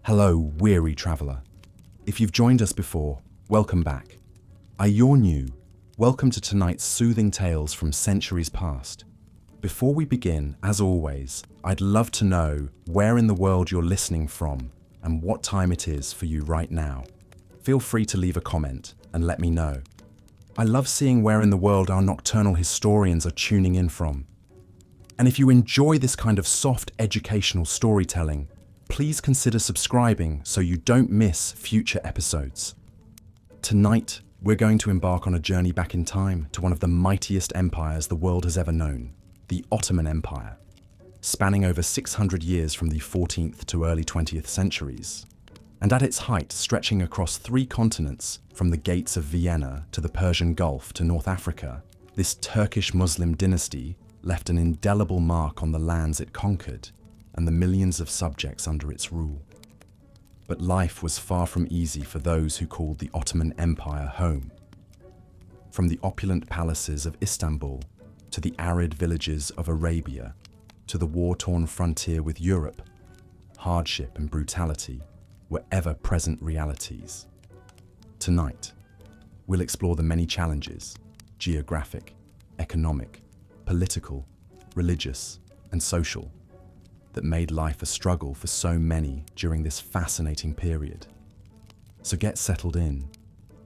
Hello, weary traveller. If you've joined us before, welcome back. You're new, welcome to tonight's soothing tales from centuries past. Before we begin, as always, I'd love to know where in the world you're listening from and what time it is for you right now. Feel free to leave a comment and let me know. I love seeing where in the world our nocturnal historians are tuning in from. And if you enjoy this kind of soft educational storytelling, please consider subscribing so you don't miss future episodes. Tonight, we're going to embark on a journey back in time to one of the mightiest empires the world has ever known, the Ottoman Empire, spanning over 600 years from the 14th to early 20th centuries, and at its height stretching across 3 continents from the gates of Vienna to the Persian Gulf to North Africa. This Turkish Muslim dynasty left an indelible mark on the lands it conquered and the millions of subjects under its rule. But life was far from easy for those who called the Ottoman Empire home. From the opulent palaces of Istanbul to the arid villages of Arabia to the war-torn frontier with Europe, hardship and brutality were ever-present realities. Tonight, we'll explore the many challenges, geographic, economic, political, religious, and social, that made life a struggle for so many during this fascinating period. So get settled in,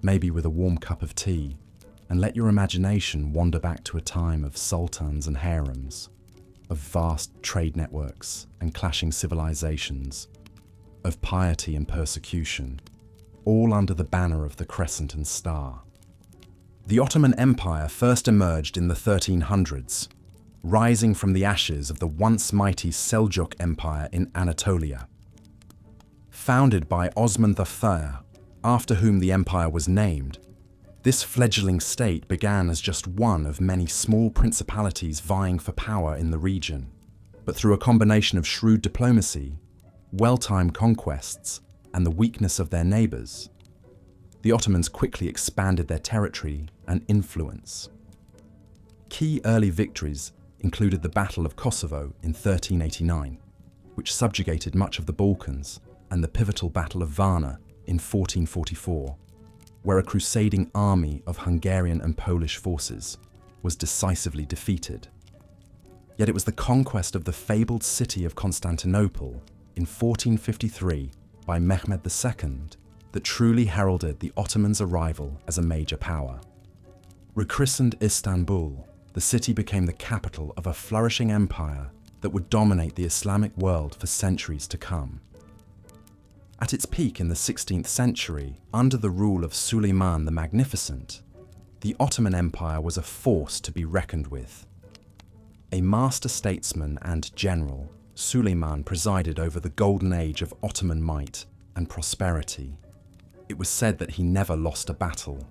maybe with a warm cup of tea, and let your imagination wander back to a time of sultans and harems, of vast trade networks and clashing civilizations, of piety and persecution, all under the banner of the Crescent and Star. The Ottoman Empire first emerged in the 1300s, rising from the ashes of the once mighty Seljuk Empire in Anatolia. Founded by Osman III, after whom the empire was named, this fledgling state began as just one of many small principalities vying for power in the region. But through a combination of shrewd diplomacy, well-timed conquests, and the weakness of their neighbours, the Ottomans quickly expanded their territory and influence. Key early victories included the Battle of Kosovo in 1389, which subjugated much of the Balkans, and the pivotal Battle of Varna in 1444, where a crusading army of Hungarian and Polish forces was decisively defeated. Yet it was the conquest of the fabled city of Constantinople in 1453 by Mehmed II that truly heralded the Ottomans' arrival as a major power. Rechristened Istanbul, the city became the capital of a flourishing empire that would dominate the Islamic world for centuries to come. At its peak in the 16th century, under the rule of Suleiman the Magnificent, the Ottoman Empire was a force to be reckoned with. A master statesman and general, Suleiman presided over the golden age of Ottoman might and prosperity. It was said that he never lost a battle.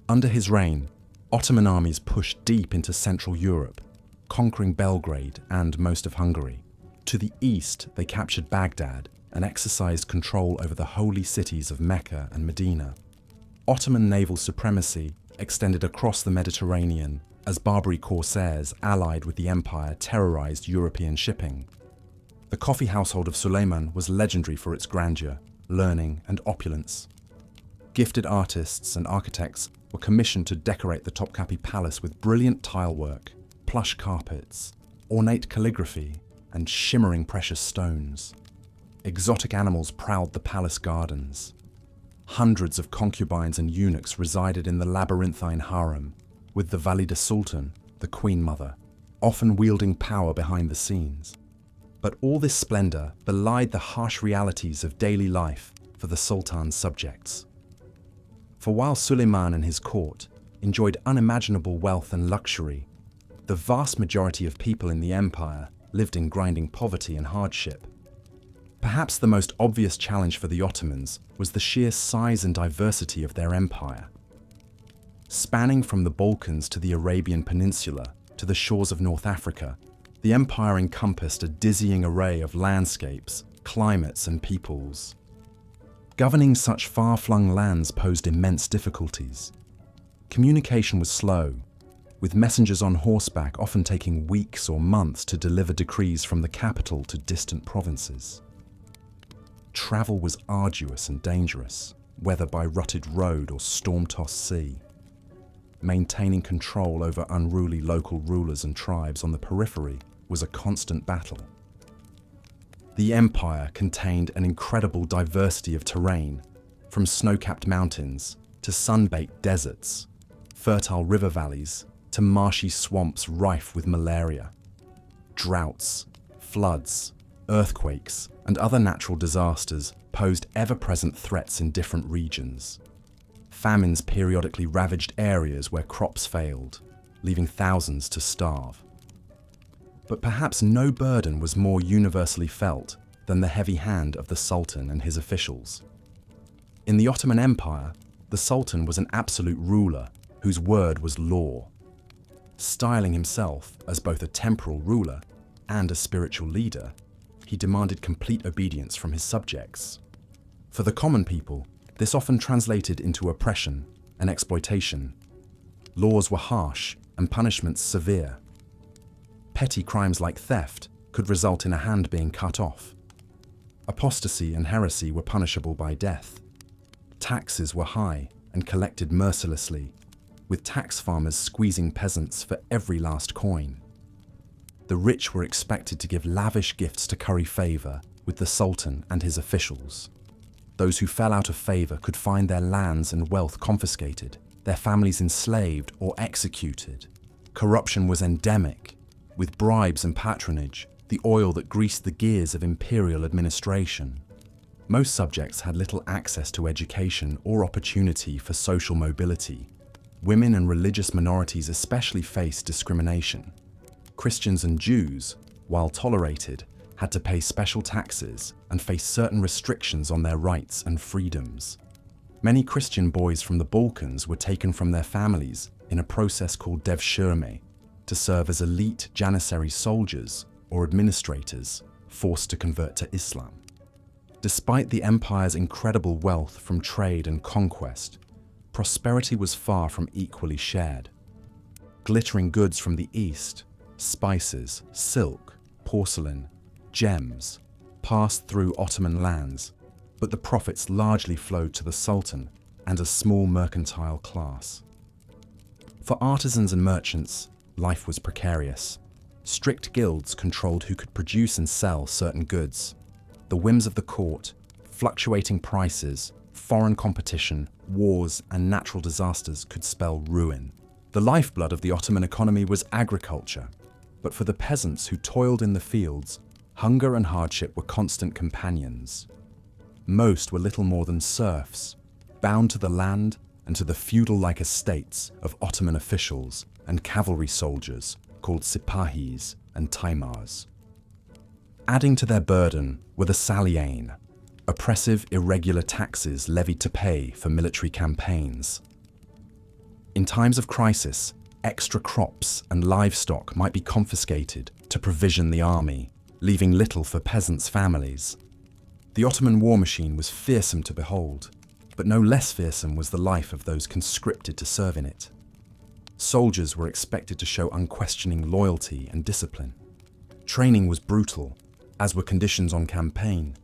Under his reign, Ottoman armies pushed deep into Central Europe, conquering Belgrade and most of Hungary. To the east, they captured Baghdad and exercised control over the holy cities of Mecca and Medina. Ottoman naval supremacy extended across the Mediterranean as Barbary corsairs allied with the empire terrorized European shipping. The coffee household of Suleiman was legendary for its grandeur, learning, and opulence. Gifted artists and architects were commissioned to decorate the Topkapi Palace with brilliant tilework, plush carpets, ornate calligraphy, and shimmering precious stones. Exotic animals prowled the palace gardens. Hundreds of concubines and eunuchs resided in the labyrinthine harem, with the Valide Sultan, the Queen Mother, often wielding power behind the scenes. But all this splendor belied the harsh realities of daily life for the Sultan's subjects. For while Suleiman and his court enjoyed unimaginable wealth and luxury, the vast majority of people in the empire lived in grinding poverty and hardship. Perhaps the most obvious challenge for the Ottomans was the sheer size and diversity of their empire. Spanning from the Balkans to the Arabian Peninsula to the shores of North Africa, the empire encompassed a dizzying array of landscapes, climates, and peoples. Governing such far-flung lands posed immense difficulties. Communication was slow, with messengers on horseback often taking weeks or months to deliver decrees from the capital to distant provinces. travel was arduous and dangerous, whether by rutted road or storm-tossed sea. Maintaining control over unruly local rulers and tribes on the periphery was a constant battle. The empire contained an incredible diversity of terrain, from snow-capped mountains to sun-baked deserts, fertile river valleys to marshy swamps rife with malaria. Droughts, floods, earthquakes, and other natural disasters posed ever-present threats in different regions. Famines periodically ravaged areas where crops failed, leaving thousands to starve. But perhaps no burden was more universally felt than the heavy hand of the Sultan and his officials. In the Ottoman Empire, the Sultan was an absolute ruler whose word was law. Styling himself as both a temporal ruler and a spiritual leader, he demanded complete obedience from his subjects. For the common people, this often translated into oppression and exploitation. Laws were harsh and punishments severe. Petty crimes like theft could result in a hand being cut off. Apostasy and heresy were punishable by death. Taxes were high and collected mercilessly, with tax farmers squeezing peasants for every last coin. The rich were expected to give lavish gifts to curry favor with the Sultan and his officials. Those who fell out of favor could find their lands and wealth confiscated, their families enslaved or executed. Corruption was endemic, with bribes and patronage, the oil that greased the gears of imperial administration. Most subjects had little access to education or opportunity for social mobility. Women and religious minorities especially faced discrimination. Christians and Jews, while tolerated, had to pay special taxes and face certain restrictions on their rights and freedoms. Many Christian boys from the Balkans were taken from their families in a process called devshirme to serve as elite Janissary soldiers or administrators forced to convert to Islam. Despite the empire's incredible wealth from trade and conquest, prosperity was far from equally shared. Glittering goods from the east, spices, silk, porcelain, gems, passed through Ottoman lands, but the profits largely flowed to the Sultan and a small mercantile class. For artisans and merchants, life was precarious. Strict guilds controlled who could produce and sell certain goods. The whims of the court, fluctuating prices, foreign competition, wars, and natural disasters could spell ruin. The lifeblood of the Ottoman economy was agriculture, but for the peasants who toiled in the fields, hunger and hardship were constant companions. Most were little more than serfs, bound to the land and to the feudal-like estates of Ottoman officials and cavalry soldiers called sipahis and taimars. Adding to their burden were the saliane, oppressive, irregular taxes levied to pay for military campaigns. In times of crisis, extra crops and livestock might be confiscated to provision the army, leaving little for peasants' families. The Ottoman war machine was fearsome to behold, but no less fearsome was the life of those conscripted to serve in it. Soldiers were expected to show unquestioning loyalty and discipline. Training was brutal, as were conditions on campaign.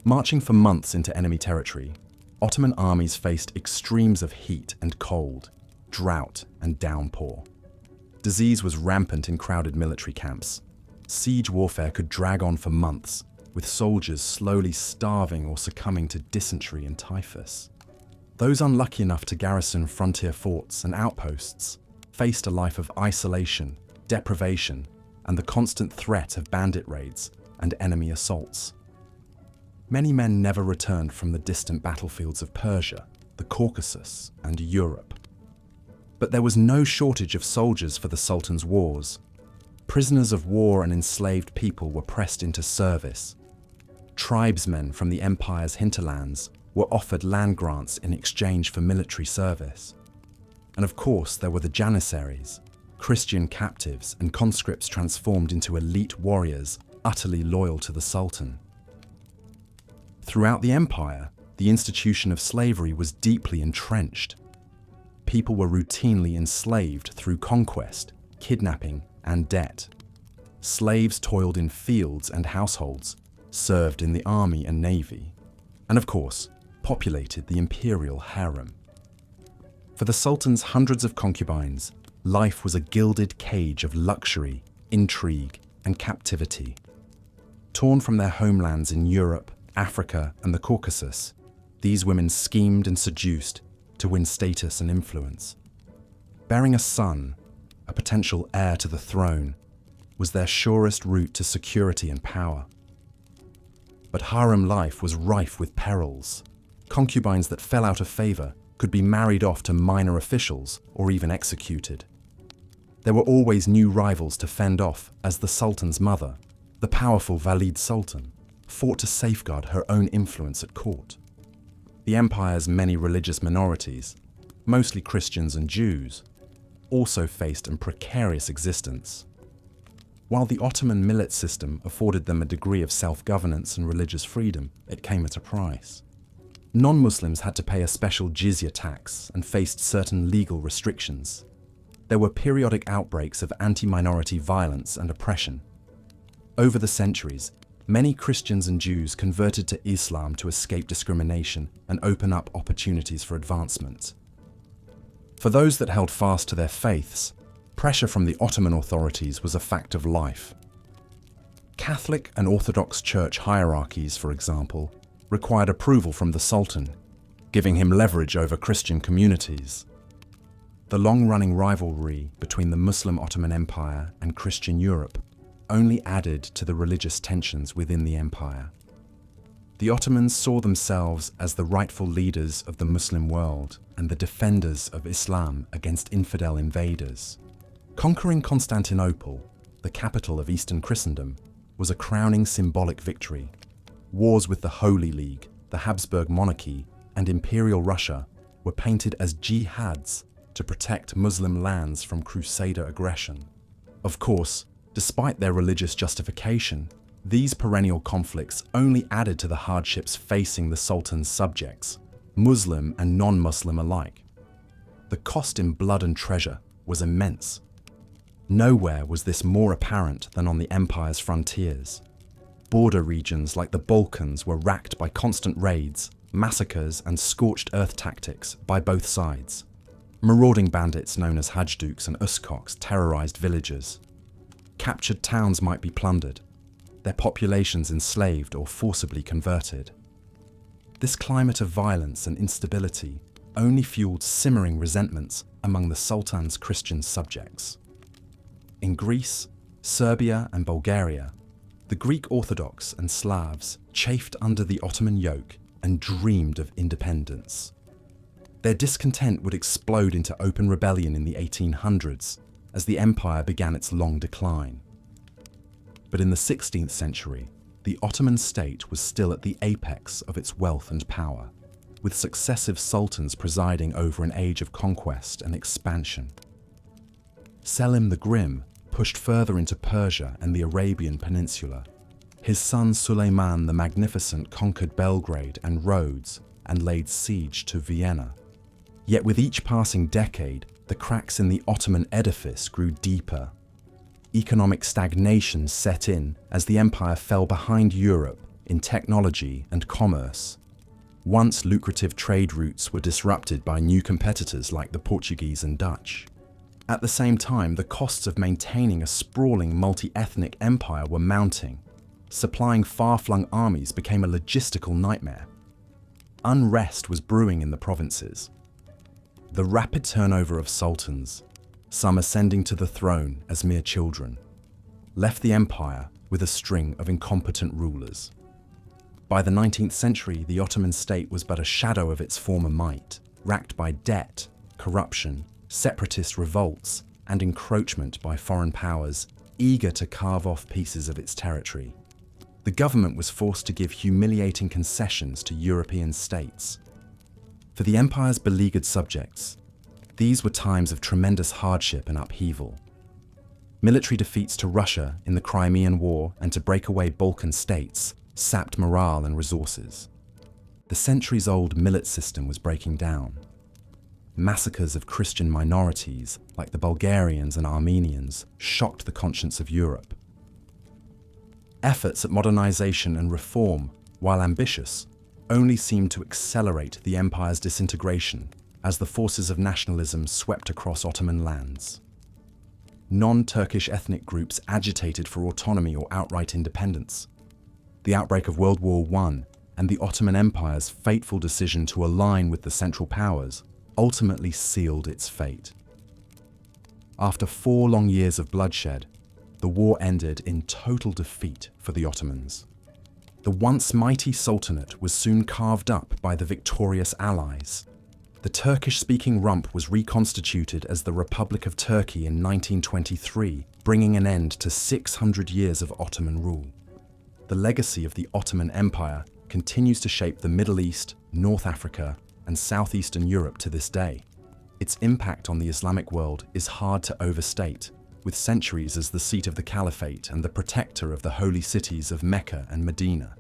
Marching for months into enemy territory, Ottoman armies faced extremes of heat and cold, drought and downpour. Disease was rampant in crowded military camps. Siege warfare could drag on for months, with soldiers slowly starving or succumbing to dysentery and typhus. Those unlucky enough to garrison frontier forts and outposts faced a life of isolation, deprivation, and the constant threat of bandit raids and enemy assaults. Many men never returned from the distant battlefields of Persia, the Caucasus, and Europe. But there was no shortage of soldiers for the Sultan's wars. Prisoners of war and enslaved people were pressed into service. Tribesmen from the empire's hinterlands were offered land grants in exchange for military service. And of course, there were the Janissaries, Christian captives and conscripts transformed into elite warriors utterly loyal to the Sultan. Throughout the empire, the institution of slavery was deeply entrenched. People were routinely enslaved through conquest, kidnapping, and debt. Slaves toiled in fields and households, served in the army and navy, and of course, populated the imperial harem. For the Sultan's hundreds of concubines, life was a gilded cage of luxury, intrigue, and captivity. Torn from their homelands in Europe, Africa, and the Caucasus, these women schemed and seduced to win status and influence. Bearing a son, a potential heir to the throne, was their surest route to security and power. But harem life was rife with perils. Concubines that fell out of favor could be married off to minor officials or even executed. There were always new rivals to fend off as the Sultan's mother, the powerful Valid Sultan, fought to safeguard her own influence at court. The empire's many religious minorities, mostly Christians and Jews, also faced a precarious existence. While the Ottoman millet system afforded them a degree of self-governance and religious freedom, it came at a price. Non-Muslims had to pay a special jizya tax and faced certain legal restrictions. There were periodic outbreaks of anti-minority violence and oppression. Over the centuries, many Christians and Jews converted to Islam to escape discrimination and open up opportunities for advancement. For those that held fast to their faiths, pressure from the Ottoman authorities was a fact of life. Catholic and Orthodox church hierarchies, for example, required approval from the Sultan, giving him leverage over Christian communities. The long-running rivalry between the Muslim Ottoman Empire and Christian Europe only added to the religious tensions within the empire. The Ottomans saw themselves as the rightful leaders of the Muslim world and the defenders of Islam against infidel invaders. Conquering Constantinople, the capital of Eastern Christendom, was a crowning symbolic victory. Wars with the Holy League, the Habsburg monarchy, and Imperial Russia were painted as jihads to protect Muslim lands from Crusader aggression. Of course, despite their religious justification, these perennial conflicts only added to the hardships facing the Sultan's subjects, Muslim and non-Muslim alike. The cost in blood and treasure was immense. Nowhere was this more apparent than on the empire's frontiers. Border regions like the Balkans were racked by constant raids, massacres, and scorched earth tactics by both sides. Marauding bandits known as Hajduks and Uskoks terrorized villages. Captured towns might be plundered, their populations enslaved or forcibly converted. This climate of violence and instability only fueled simmering resentments among the Sultan's Christian subjects. In Greece, Serbia, and Bulgaria, the Greek Orthodox and Slavs chafed under the Ottoman yoke and dreamed of independence. Their discontent would explode into open rebellion in the 1800s as the empire began its long decline. But in the 16th century, the Ottoman state was still at the apex of its wealth and power, with successive sultans presiding over an age of conquest and expansion. Selim the Grim pushed further into Persia and the Arabian Peninsula. His son Suleiman the Magnificent conquered Belgrade and Rhodes and laid siege to Vienna. Yet with each passing decade, the cracks in the Ottoman edifice grew deeper. Economic stagnation set in as the empire fell behind Europe in technology and commerce. Once lucrative trade routes were disrupted by new competitors like the Portuguese and Dutch. At the same time, the costs of maintaining a sprawling multi-ethnic empire were mounting. Supplying far-flung armies became a logistical nightmare. Unrest was brewing in the provinces. The rapid turnover of sultans, some ascending to the throne as mere children, left the empire with a string of incompetent rulers. By the 19th century, the Ottoman state was but a shadow of its former might, racked by debt, corruption, separatist revolts, and encroachment by foreign powers eager to carve off pieces of its territory. The government was forced to give humiliating concessions to European states. For the empire's beleaguered subjects, these were times of tremendous hardship and upheaval. Military defeats to Russia in the Crimean War and to breakaway Balkan states sapped morale and resources. The centuries-old millet system was breaking down. Massacres of Christian minorities, like the Bulgarians and Armenians, shocked the conscience of Europe. Efforts at modernization and reform, while ambitious, only seemed to accelerate the empire's disintegration as the forces of nationalism swept across Ottoman lands. Non-Turkish ethnic groups agitated for autonomy or outright independence. The outbreak of World War I and the Ottoman Empire's fateful decision to align with the Central Powers ultimately sealed its fate. After 4 long years of bloodshed, the war ended in total defeat for the Ottomans. The once mighty Sultanate was soon carved up by the victorious Allies. The Turkish-speaking rump was reconstituted as the Republic of Turkey in 1923, bringing an end to 600 years of Ottoman rule. The legacy of the Ottoman Empire continues to shape the Middle East, North Africa, and Southeastern Europe to this day. Its impact on the Islamic world is hard to overstate, with centuries as the seat of the Caliphate and the protector of the holy cities of Mecca and Medina.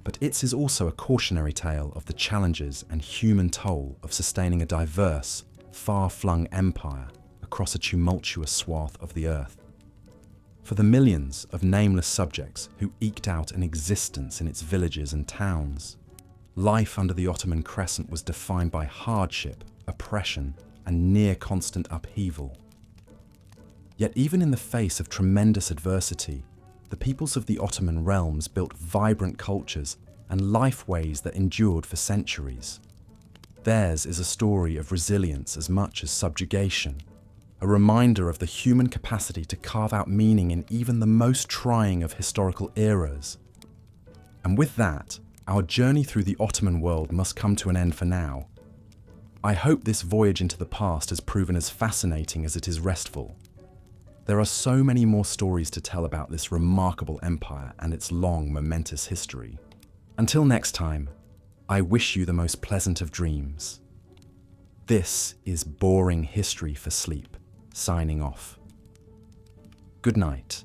But its is also a cautionary tale of the challenges and human toll of sustaining a diverse, far-flung empire across a tumultuous swath of the earth. For the millions of nameless subjects who eked out an existence in its villages and towns, life under the Ottoman Crescent was defined by hardship, oppression, and near-constant upheaval. Yet even in the face of tremendous adversity, the peoples of the Ottoman realms built vibrant cultures and lifeways that endured for centuries. Theirs is a story of resilience as much as subjugation, a reminder of the human capacity to carve out meaning in even the most trying of historical eras. And with that, our journey through the Ottoman world must come to an end for now. I hope this voyage into the past has proven as fascinating as it is restful. There are so many more stories to tell about this remarkable empire and its long, momentous history. Until next time, I wish you the most pleasant of dreams. This is Boring History for Sleep, signing off. Good night.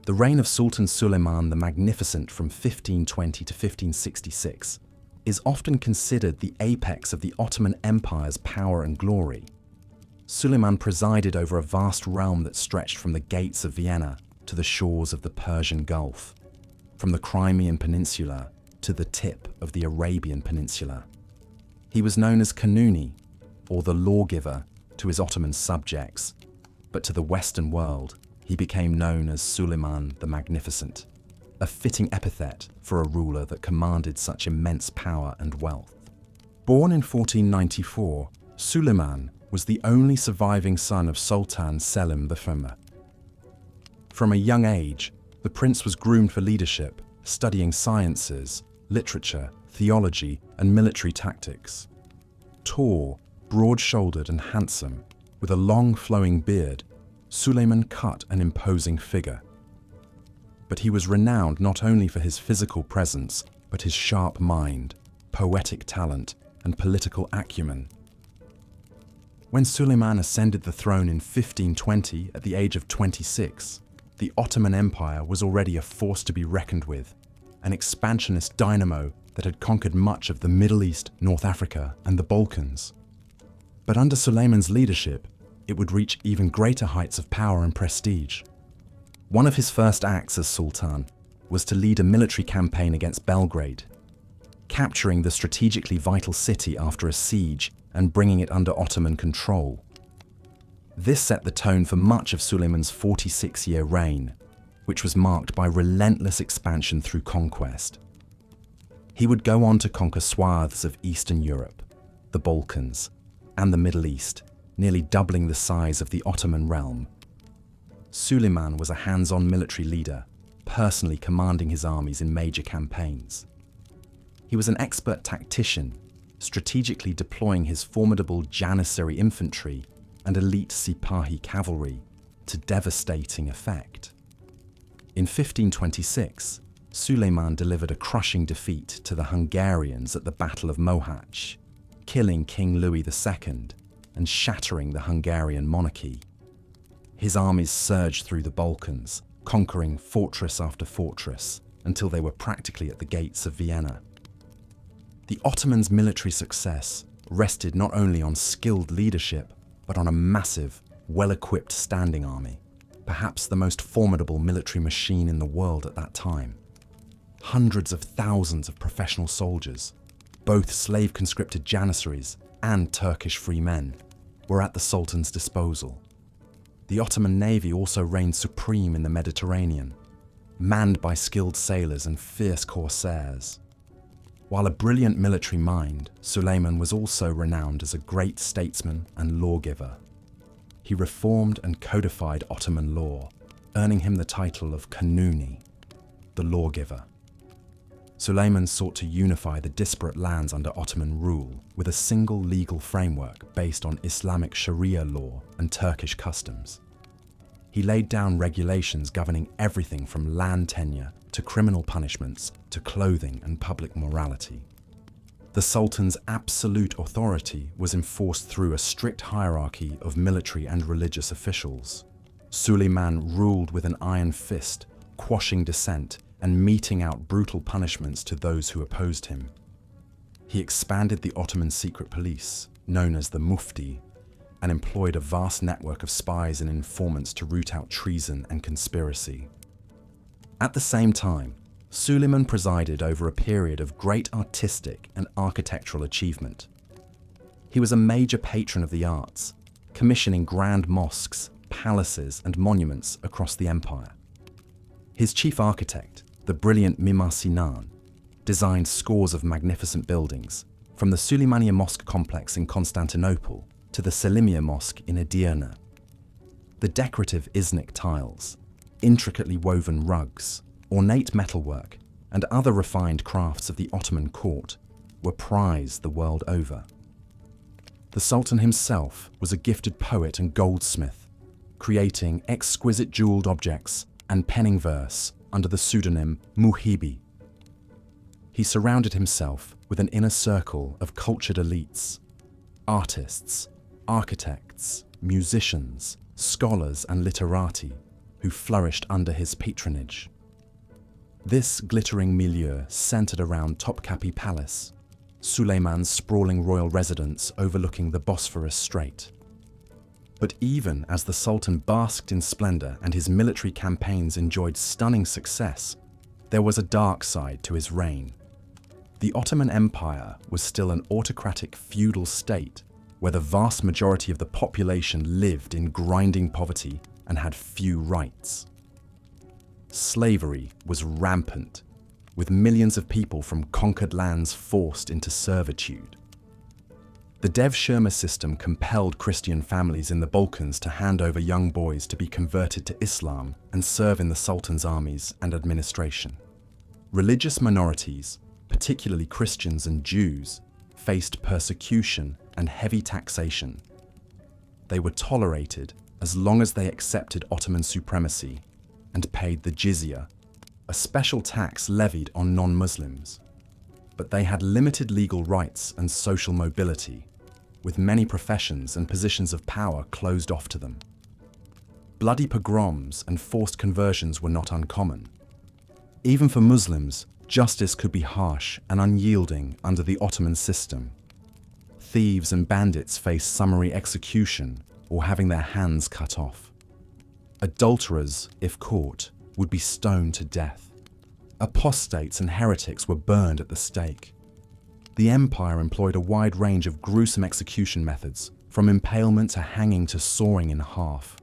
The reign of Sultan Suleiman the Magnificent from 1520 to 1566 is often considered the apex of the Ottoman Empire's power and glory. Suleiman presided over a vast realm that stretched from the gates of Vienna to the shores of the Persian Gulf, from the Crimean Peninsula to the tip of the Arabian Peninsula. He was known as Kanuni, or the lawgiver, to his Ottoman subjects, but to the Western world, he became known as Suleiman the Magnificent, a fitting epithet for a ruler that commanded such immense power and wealth. Born in 1494, Suleiman was the only surviving son of Sultan Selim I. From a young age, the prince was groomed for leadership, studying sciences, literature, theology, and military tactics. Tall, broad-shouldered and handsome, with a long flowing beard, Suleiman cut an imposing figure. But he was renowned not only for his physical presence, but his sharp mind, poetic talent, and political acumen. When Suleiman ascended the throne in 1520 at the age of 26, the Ottoman Empire was already a force to be reckoned with, an expansionist dynamo that had conquered much of the Middle East, North Africa, and the Balkans. But under Suleiman's leadership, it would reach even greater heights of power and prestige. One of his first acts as Sultan was to lead a military campaign against Belgrade, capturing the strategically vital city after a siege and bringing it under Ottoman control. This set the tone for much of Suleiman's 46-year reign, which was marked by relentless expansion through conquest. He would go on to conquer swaths of Eastern Europe, the Balkans, and the Middle East, nearly doubling the size of the Ottoman realm. Suleiman was a hands-on military leader, personally commanding his armies in major campaigns. He was an expert tactician, strategically deploying his formidable Janissary infantry and elite Sipahi cavalry to devastating effect. In 1526, Suleiman delivered a crushing defeat to the Hungarians at the Battle of Mohacs, killing King Louis II and shattering the Hungarian monarchy. His armies surged through the Balkans, conquering fortress after fortress until they were practically at the gates of Vienna. The Ottomans' military success rested not only on skilled leadership, but on a massive, well-equipped standing army. perhaps the most formidable military machine in the world at that time. Hundreds of thousands of professional soldiers, both slave-conscripted Janissaries and Turkish free men, were at the Sultan's disposal. The Ottoman navy also reigned supreme in the Mediterranean, manned by skilled sailors and fierce corsairs. While a brilliant military mind, Suleiman was also renowned as a great statesman and lawgiver. He reformed and codified Ottoman law, earning him the title of Kanuni, the lawgiver. Suleiman sought to unify the disparate lands under Ottoman rule with a single legal framework based on Islamic Sharia law and Turkish customs. He laid down regulations governing everything from land tenure to criminal punishments to clothing and public morality. The Sultan's absolute authority was enforced through a strict hierarchy of military and religious officials. Suleiman ruled with an iron fist, quashing dissent and meting out brutal punishments to those who opposed him. He expanded the Ottoman secret police, known as the Mufti, and employed a vast network of spies and informants to root out treason and conspiracy. At the same time, Suleiman presided over a period of great artistic and architectural achievement. He was a major patron of the arts, commissioning grand mosques, palaces, and monuments across the empire. His chief architect, the brilliant Mimar Sinan, designed scores of magnificent buildings, from the Süleymaniye Mosque complex in Constantinople to the Selimiye Mosque in Edirne. The decorative Iznik tiles, intricately woven rugs, ornate metalwork, and other refined crafts of the Ottoman court were prized the world over. The Sultan himself was a gifted poet and goldsmith, creating exquisite jeweled objects and penning verse under the pseudonym Muhibi. He surrounded himself with an inner circle of cultured elites, artists, architects, musicians, scholars and literati who flourished under his patronage. This glittering milieu centered around Topkapi Palace, Suleiman's sprawling royal residence overlooking the Bosphorus Strait. But even as the Sultan basked in splendor and his military campaigns enjoyed stunning success, there was a dark side to his reign. The Ottoman Empire was still an autocratic feudal state where the vast majority of the population lived in grinding poverty and had few rights. Slavery was rampant, with millions of people from conquered lands forced into servitude. The Devshirme system compelled Christian families in the Balkans to hand over young boys to be converted to Islam and serve in the Sultan's armies and administration. Religious minorities, particularly Christians and Jews, faced persecution and heavy taxation. They were tolerated as long as they accepted Ottoman supremacy and paid the jizya, a special tax levied on non-Muslims. But they had limited legal rights and social mobility, with many professions and positions of power closed off to them. Bloody pogroms and forced conversions were not uncommon. Even for Muslims, justice could be harsh and unyielding under the Ottoman system. Thieves and bandits faced summary execution or having their hands cut off. Adulterers, if caught, would be stoned to death. Apostates and heretics were burned at the stake. The empire employed a wide range of gruesome execution methods, from impalement to hanging to sawing in half.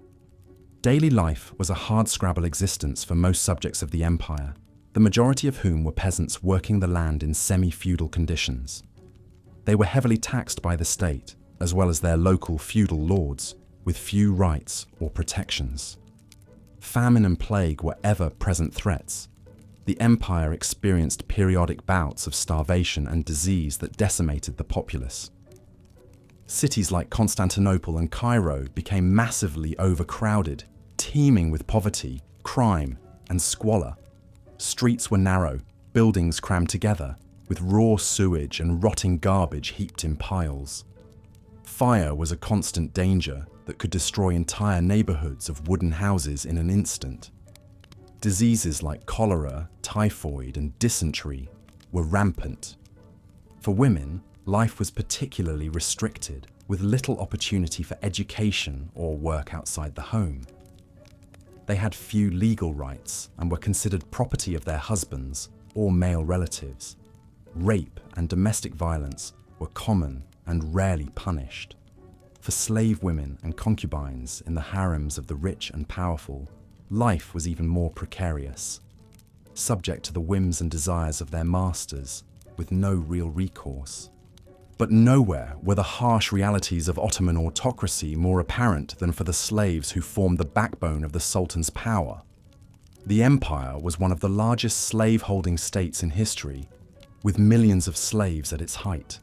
Daily life was a hardscrabble existence for most subjects of the empire, the majority of whom were peasants working the land in semi-feudal conditions. They were heavily taxed by the state, as well as their local feudal lords, with few rights or protections. Famine and plague were ever-present threats. The empire experienced periodic bouts of starvation and disease that decimated the populace. Cities like Constantinople and Cairo became massively overcrowded, teeming with poverty, crime, and squalor. Streets were narrow, buildings crammed together, with raw sewage and rotting garbage heaped in piles. Fire was a constant danger that could destroy entire neighborhoods of wooden houses in an instant. Diseases like cholera, typhoid, and dysentery were rampant. For women, life was particularly restricted, with little opportunity for education or work outside the home. They had few legal rights and were considered property of their husbands or male relatives. Rape and domestic violence were common and rarely punished. For slave women and concubines in the harems of the rich and powerful, life was even more precarious, subject to the whims and desires of their masters, with no real recourse. But nowhere were the harsh realities of Ottoman autocracy more apparent than for the slaves who formed the backbone of the Sultan's power. The empire was one of the largest slave-holding states in history, with millions of slaves at its height.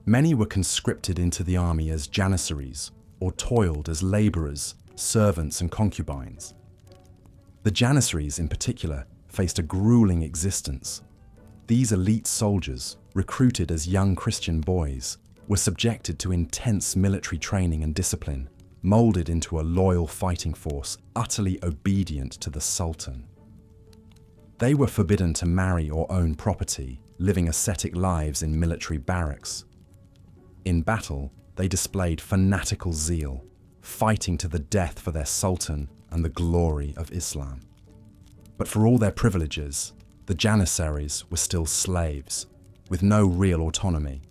Many were conscripted into the army as janissaries, or toiled as labourers, servants and concubines. The janissaries in particular faced a grueling existence. These elite soldiers, recruited as young Christian boys, were subjected to intense military training and discipline, moulded into a loyal fighting force utterly obedient to the Sultan. They were forbidden to marry or own property, living ascetic lives in military barracks. In battle, they displayed fanatical zeal, fighting to the death for their Sultan and the glory of Islam. But for all their privileges, the janissaries were still slaves, with no real autonomy,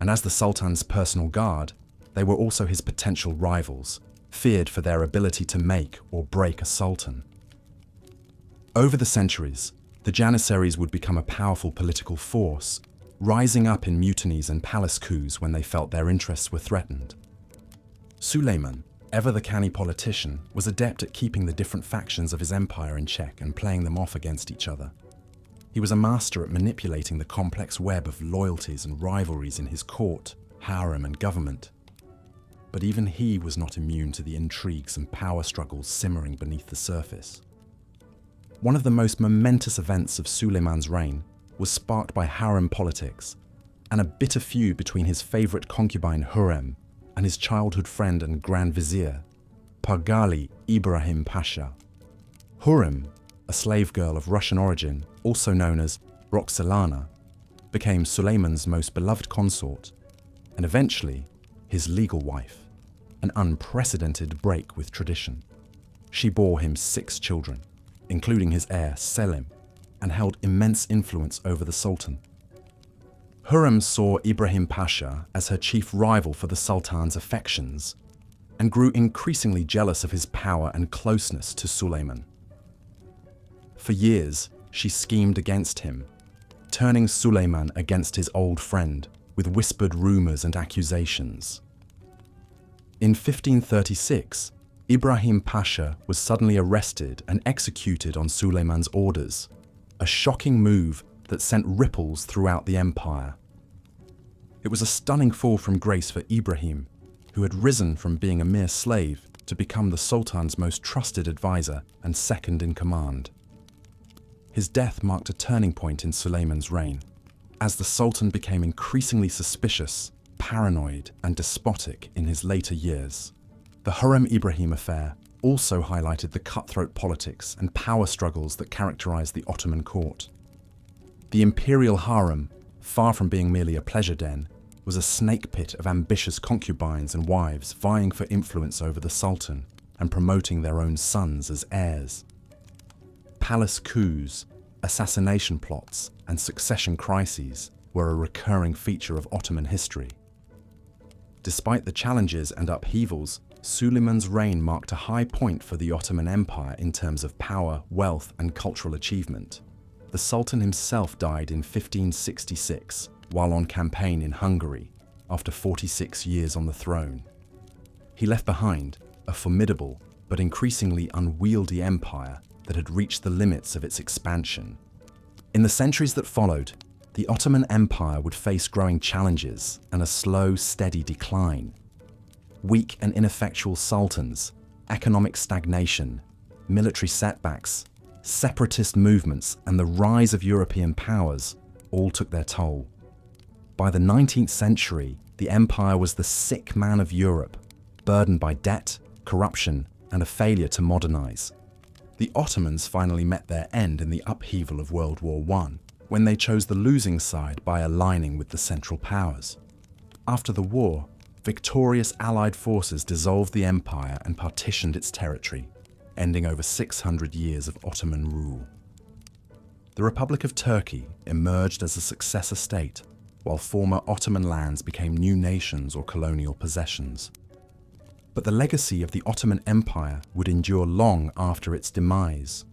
and as the Sultan's personal guard, they were also his potential rivals, feared for their ability to make or break a sultan. Over the centuries, the janissaries would become a powerful political force, rising up in mutinies and palace coups when they felt their interests were threatened. Suleiman, ever the canny politician, was adept at keeping the different factions of his empire in check and playing them off against each other. He was a master at manipulating the complex web of loyalties and rivalries in his court, harem and government. But even he was not immune to the intrigues and power struggles simmering beneath the surface. One of the most momentous events of Suleiman's reign was sparked by harem politics and a bitter feud between his favourite concubine Hurrem and his childhood friend and Grand Vizier, Pargali Ibrahim Pasha. Hurrem, a slave girl of Russian origin, also known as Roxolana, became Suleiman's most beloved consort and eventually his legal wife, an unprecedented break with tradition. She bore him 6 children, including his heir Selim, and held immense influence over the Sultan. Hurrem saw Ibrahim Pasha as her chief rival for the Sultan's affections and grew increasingly jealous of his power and closeness to Suleiman. For years, she schemed against him, turning Suleiman against his old friend with whispered rumours and accusations. In 1536, Ibrahim Pasha was suddenly arrested and executed on Suleiman's orders, a shocking move that sent ripples throughout the empire. It was a stunning fall from grace for Ibrahim, who had risen from being a mere slave to become the Sultan's most trusted advisor and second in command. His death marked a turning point in Suleiman's reign, as the Sultan became increasingly suspicious, paranoid, and despotic in his later years. The Hurrem-Ibrahim affair also highlighted the cutthroat politics and power struggles that characterized the Ottoman court. The imperial harem, far from being merely a pleasure den, was a snake pit of ambitious concubines and wives vying for influence over the Sultan and promoting their own sons as heirs. Palace coups, assassination plots, and succession crises were a recurring feature of Ottoman history. Despite the challenges and upheavals, Suleiman's reign marked a high point for the Ottoman Empire in terms of power, wealth, and cultural achievement. The Sultan himself died in 1566 while on campaign in Hungary after 46 years on the throne. He left behind a formidable but increasingly unwieldy empire that had reached the limits of its expansion. In the centuries that followed, the Ottoman Empire would face growing challenges and a slow, steady decline. Weak and ineffectual sultans, economic stagnation, military setbacks, separatist movements, and the rise of European powers all took their toll. By the 19th century, the empire was the sick man of Europe, burdened by debt, corruption, and a failure to modernize. The Ottomans finally met their end in the upheaval of World War I, when they chose the losing side by aligning with the Central Powers. After the war, victorious Allied forces dissolved the empire and partitioned its territory. ending over 600 years of Ottoman rule. The Republic of Turkey emerged as a successor state, while former Ottoman lands became new nations or colonial possessions. But the legacy of the Ottoman Empire would endure long after its demise.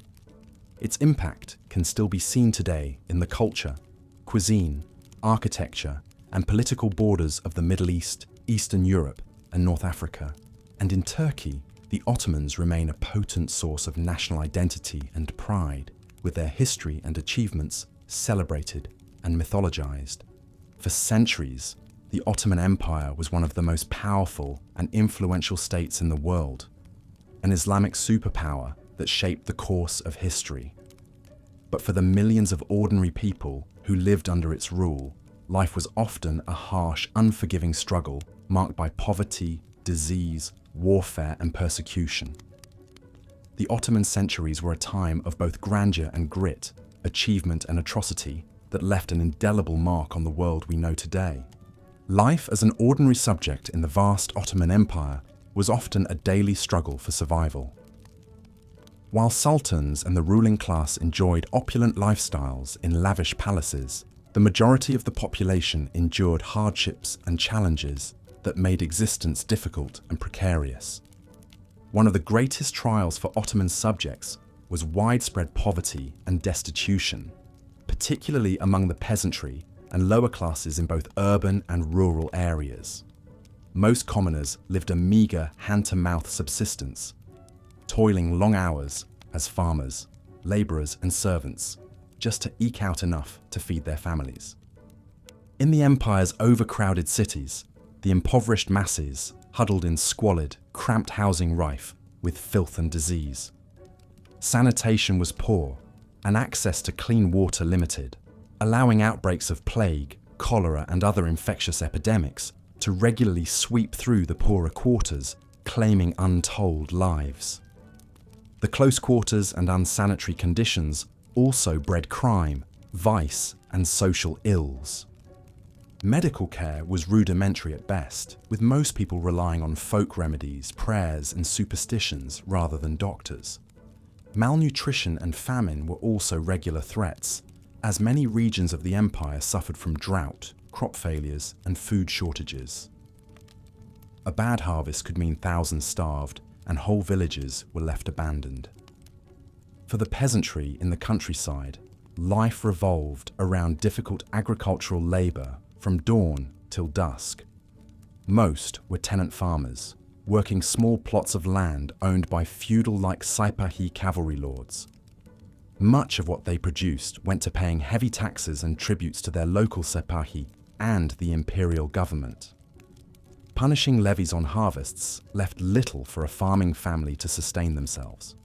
Its impact can still be seen today in the culture, cuisine, architecture, and political borders of the Middle East, Eastern Europe, and North Africa. And in Turkey, the Ottomans remain a potent source of national identity and pride, with their history and achievements celebrated and mythologized. For centuries, the Ottoman Empire was one of the most powerful and influential states in the world, an Islamic superpower that shaped the course of history. But for the millions of ordinary people who lived under its rule, life was often a harsh, unforgiving struggle marked by poverty, disease, warfare, and persecution. The Ottoman centuries were a time of both grandeur and grit, achievement and atrocity that left an indelible mark on the world we know today. Life as an ordinary subject in the vast Ottoman Empire was often a daily struggle for survival. While sultans and the ruling class enjoyed opulent lifestyles in lavish palaces, the majority of the population endured hardships and challenges that made existence difficult and precarious. One of the greatest trials for Ottoman subjects was widespread poverty and destitution, particularly among the peasantry and lower classes in both urban and rural areas. Most commoners lived a meagre hand-to-mouth subsistence, toiling long hours as farmers, labourers and servants, just to eke out enough to feed their families. In the empire's overcrowded cities, the impoverished masses huddled in squalid, cramped housing rife with filth and disease. Sanitation was poor and access to clean water limited, allowing outbreaks of plague, cholera and other infectious epidemics to regularly sweep through the poorer quarters, claiming untold lives. The close quarters and unsanitary conditions also bred crime, vice, and social ills. Medical care was rudimentary at best, with most people relying on folk remedies, prayers, and superstitions rather than doctors. Malnutrition and famine were also regular threats, as many regions of the empire suffered from drought, crop failures, and food shortages. A bad harvest could mean thousands starved, and whole villages were left abandoned. For the peasantry in the countryside, life revolved around difficult agricultural labour from dawn till dusk. Most were tenant farmers, working small plots of land owned by feudal-like Sipahi cavalry lords. Much of what they produced went to paying heavy taxes and tributes to their local Sipahi and the imperial government. Punishing levies on harvests left little for a farming family to sustain themselves.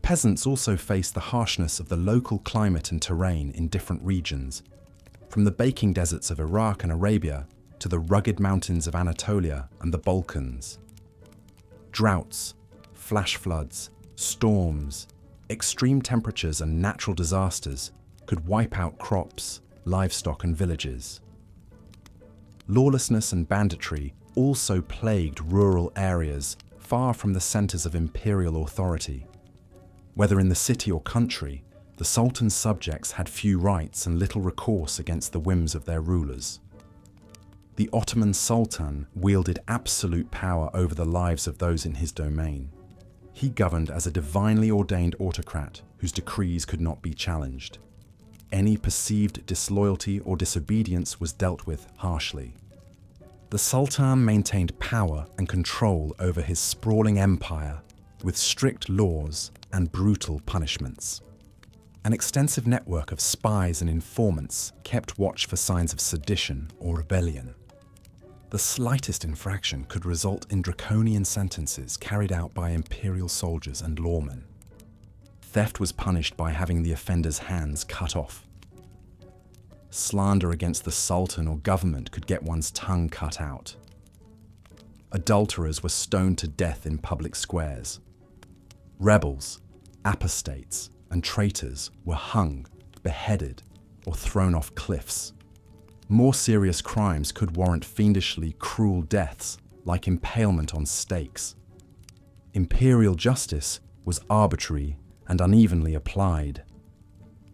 Peasants also faced the harshness of the local climate and terrain in different regions, from the baking deserts of Iraq and Arabia to the rugged mountains of Anatolia and the Balkans. Droughts, flash floods, storms, extreme temperatures and natural disasters could wipe out crops, livestock and villages. Lawlessness and banditry also plagued rural areas far from the centres of imperial authority. Whether in the city or country, the Sultan's subjects had few rights and little recourse against the whims of their rulers. The Ottoman Sultan wielded absolute power over the lives of those in his domain. He governed as a divinely ordained autocrat whose decrees could not be challenged. Any perceived disloyalty or disobedience was dealt with harshly. The Sultan maintained power and control over his sprawling empire with strict laws and brutal punishments. An extensive network of spies and informants kept watch for signs of sedition or rebellion. The slightest infraction could result in draconian sentences carried out by imperial soldiers and lawmen. Theft was punished by having the offender's hands cut off. Slander against the Sultan or government could get one's tongue cut out. Adulterers were stoned to death in public squares. Rebels, apostates, and traitors were hung, beheaded, or thrown off cliffs. More serious crimes could warrant fiendishly cruel deaths, like impalement on stakes. Imperial justice was arbitrary and unevenly applied.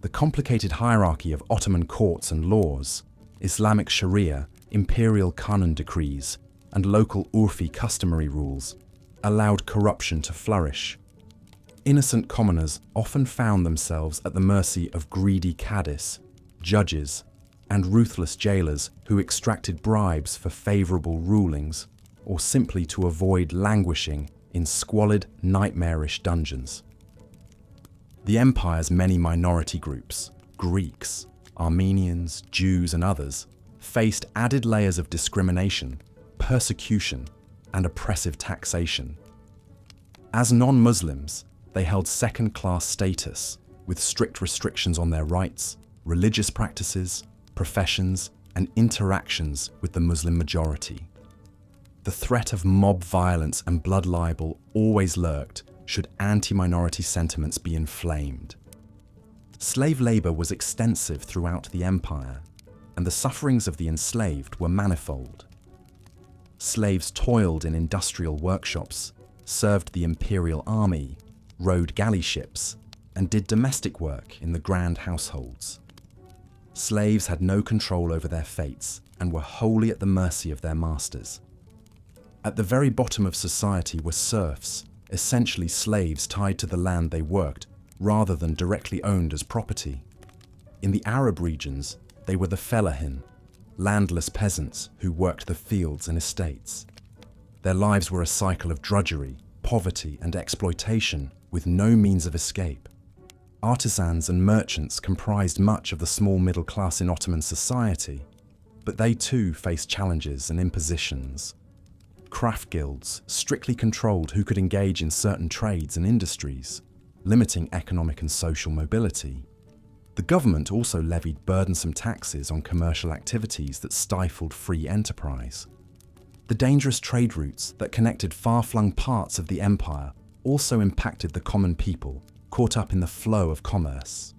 The complicated hierarchy of Ottoman courts and laws, Islamic Sharia, imperial Kanun decrees, and local Urfi customary rules allowed corruption to flourish. Innocent commoners often found themselves at the mercy of greedy cadis, judges, and ruthless jailers who extracted bribes for favourable rulings or simply to avoid languishing in squalid, nightmarish dungeons. The empire's many minority groups, Greeks, Armenians, Jews, and others, faced added layers of discrimination, persecution, and oppressive taxation. As non-Muslims, they held second-class status with strict restrictions on their rights, religious practices, professions, and interactions with the Muslim majority. The threat of mob violence and blood libel always lurked should anti-minority sentiments be inflamed. Slave labour was extensive throughout the empire, and the sufferings of the enslaved were manifold. Slaves toiled in industrial workshops, served the imperial army, rowed galley ships, and did domestic work in the grand households. Slaves had no control over their fates and were wholly at the mercy of their masters. At the very bottom of society were serfs, essentially slaves tied to the land they worked rather than directly owned as property. In the Arab regions, they were the fellahin, landless peasants who worked the fields and estates. Their lives were a cycle of drudgery, poverty, and exploitation with no means of escape. Artisans and merchants comprised much of the small middle class in Ottoman society, but they too faced challenges and impositions. Craft guilds strictly controlled who could engage in certain trades and industries, limiting economic and social mobility. The government also levied burdensome taxes on commercial activities that stifled free enterprise. The dangerous trade routes that connected far-flung parts of the empire also impacted the common people caught up in the flow of commerce.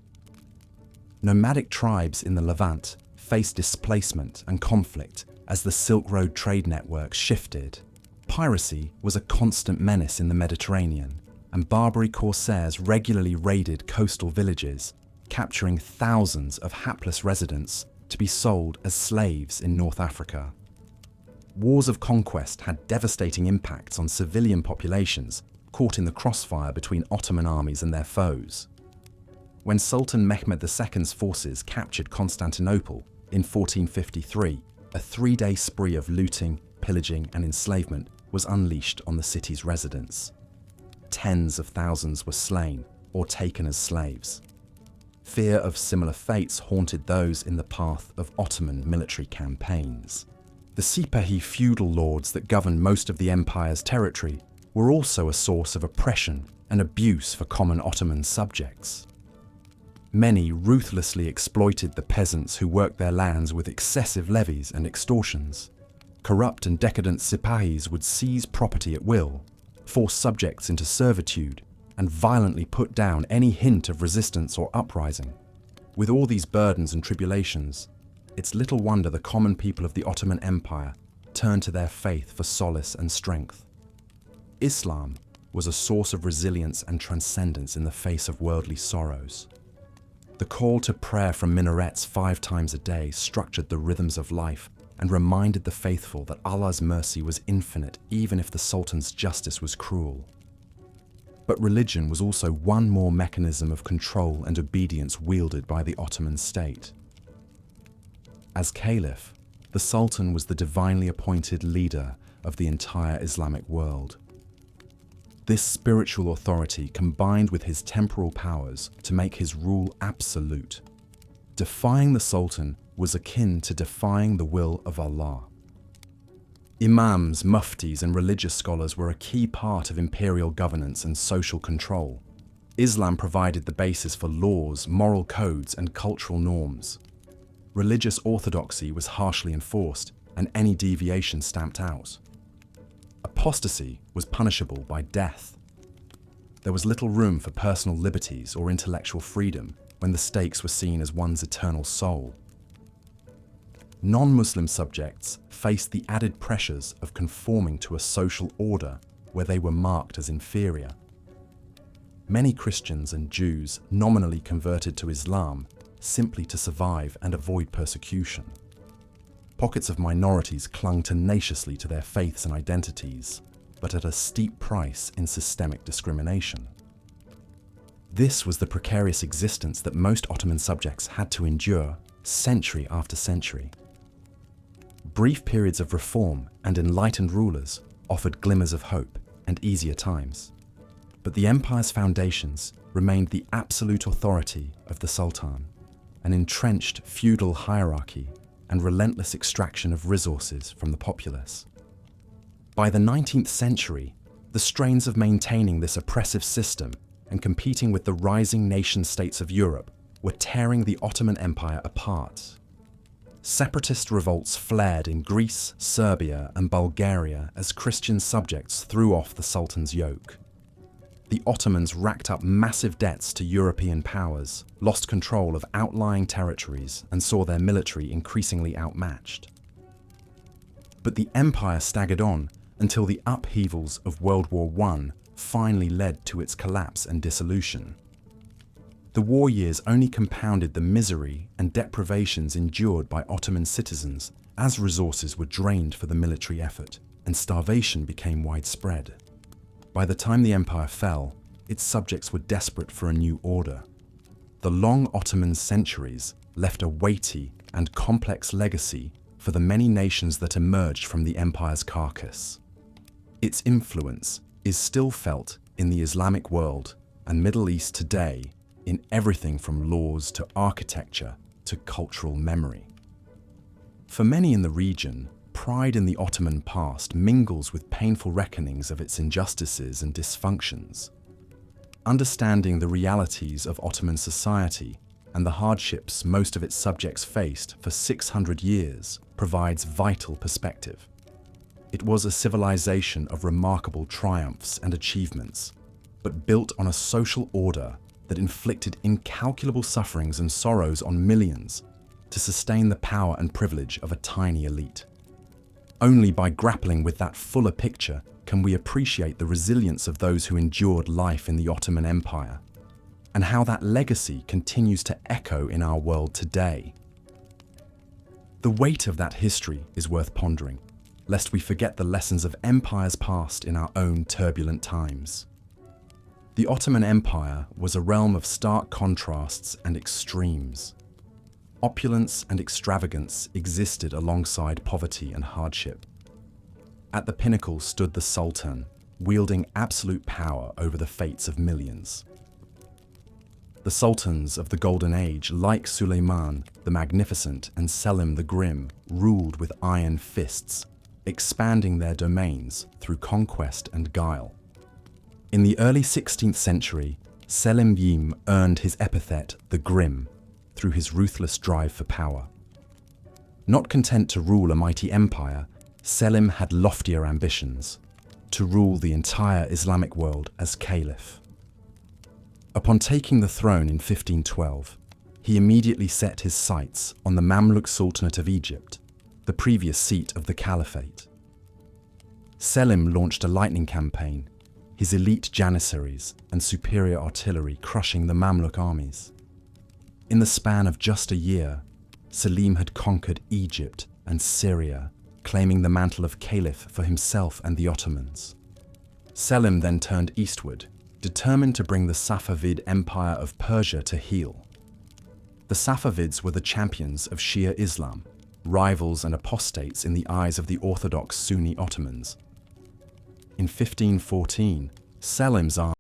Nomadic tribes in the Levant faced displacement and conflict as the Silk Road trade network shifted. Piracy was a constant menace in the Mediterranean, and Barbary corsairs regularly raided coastal villages, capturing thousands of hapless residents to be sold as slaves in North Africa. Wars of conquest had devastating impacts on civilian populations caught in the crossfire between Ottoman armies and their foes. When Sultan Mehmed II's forces captured Constantinople in 1453, a three-day spree of looting, pillaging, and enslavement was unleashed on the city's residents. Tens of thousands were slain or taken as slaves. Fear of similar fates haunted those in the path of Ottoman military campaigns. The Sipahi feudal lords that governed most of the empire's territory were also a source of oppression and abuse for common Ottoman subjects. Many ruthlessly exploited the peasants who worked their lands with excessive levies and extortions. Corrupt and decadent Sipahis would seize property at will, force subjects into servitude, and violently put down any hint of resistance or uprising. With all these burdens and tribulations, it's little wonder the common people of the Ottoman Empire turned to their faith for solace and strength. Islam was a source of resilience and transcendence in the face of worldly sorrows. The call to prayer from minarets 5 times a day structured the rhythms of life and reminded the faithful that Allah's mercy was infinite even if the Sultan's justice was cruel. But religion was also one more mechanism of control and obedience wielded by the Ottoman state. As Caliph, the Sultan was the divinely appointed leader of the entire Islamic world. This spiritual authority combined with his temporal powers to make his rule absolute. Defying the Sultan was akin to defying the will of Allah. Imams, muftis, and religious scholars were a key part of imperial governance and social control. Islam provided the basis for laws, moral codes, and cultural norms. Religious orthodoxy was harshly enforced, and any deviation stamped out. Apostasy was punishable by death. There was little room for personal liberties or intellectual freedom when the stakes were seen as one's eternal soul. Non-Muslim subjects faced the added pressures of conforming to a social order where they were marked as inferior. Many Christians and Jews nominally converted to Islam simply to survive and avoid persecution. Pockets of minorities clung tenaciously to their faiths and identities, but at a steep price in systemic discrimination. This was the precarious existence that most Ottoman subjects had to endure century after century. Brief periods of reform and enlightened rulers offered glimmers of hope and easier times, but the empire's foundations remained the absolute authority of the Sultan, an entrenched feudal hierarchy and relentless extraction of resources from the populace. By the 19th century, the strains of maintaining this oppressive system and competing with the rising nation-states of Europe were tearing the Ottoman Empire apart. Separatist revolts flared in Greece, Serbia, and Bulgaria as Christian subjects threw off the Sultan's yoke. The Ottomans racked up massive debts to European powers, lost control of outlying territories, and saw their military increasingly outmatched. But the empire staggered on until the upheavals of World War I finally led to its collapse and dissolution. The war years only compounded the misery and deprivations endured by Ottoman citizens as resources were drained for the military effort, and starvation became widespread. By the time the empire fell, its subjects were desperate for a new order. The long Ottoman centuries left a weighty and complex legacy for the many nations that emerged from the empire's carcass. Its influence is still felt in the Islamic world and Middle East today in everything from laws to architecture to cultural memory. For many in the region, pride in the Ottoman past mingles with painful reckonings of its injustices and dysfunctions. Understanding the realities of Ottoman society and the hardships most of its subjects faced for 600 years provides vital perspective. It was a civilization of remarkable triumphs and achievements, but built on a social order that inflicted incalculable sufferings and sorrows on millions to sustain the power and privilege of a tiny elite. Only by grappling with that fuller picture can we appreciate the resilience of those who endured life in the Ottoman Empire, and how that legacy continues to echo in our world today. The weight of that history is worth pondering, lest we forget the lessons of empires past in our own turbulent times. The Ottoman Empire was a realm of stark contrasts and extremes. Opulence and extravagance existed alongside poverty and hardship. At the pinnacle stood the Sultan, wielding absolute power over the fates of millions. The sultans of the Golden Age, like Suleiman the Magnificent and Selim the Grim, ruled with iron fists, expanding their domains through conquest and guile. In the early 16th century, Selim earned his epithet the Grim through his ruthless drive for power. Not content to rule a mighty empire, Selim had loftier ambitions: to rule the entire Islamic world as caliph. Upon taking the throne in 1512, he immediately set his sights on the Mamluk Sultanate of Egypt, the previous seat of the caliphate. Selim launched a lightning campaign, his elite janissaries and superior artillery crushing the Mamluk armies. In the span of just a year, Selim had conquered Egypt and Syria, claiming the mantle of caliph for himself and the Ottomans. Selim then turned eastward, determined to bring the Safavid Empire of Persia to heel. The Safavids were the champions of Shia Islam, rivals and apostates in the eyes of the Orthodox Sunni Ottomans. In 1514, Selim's army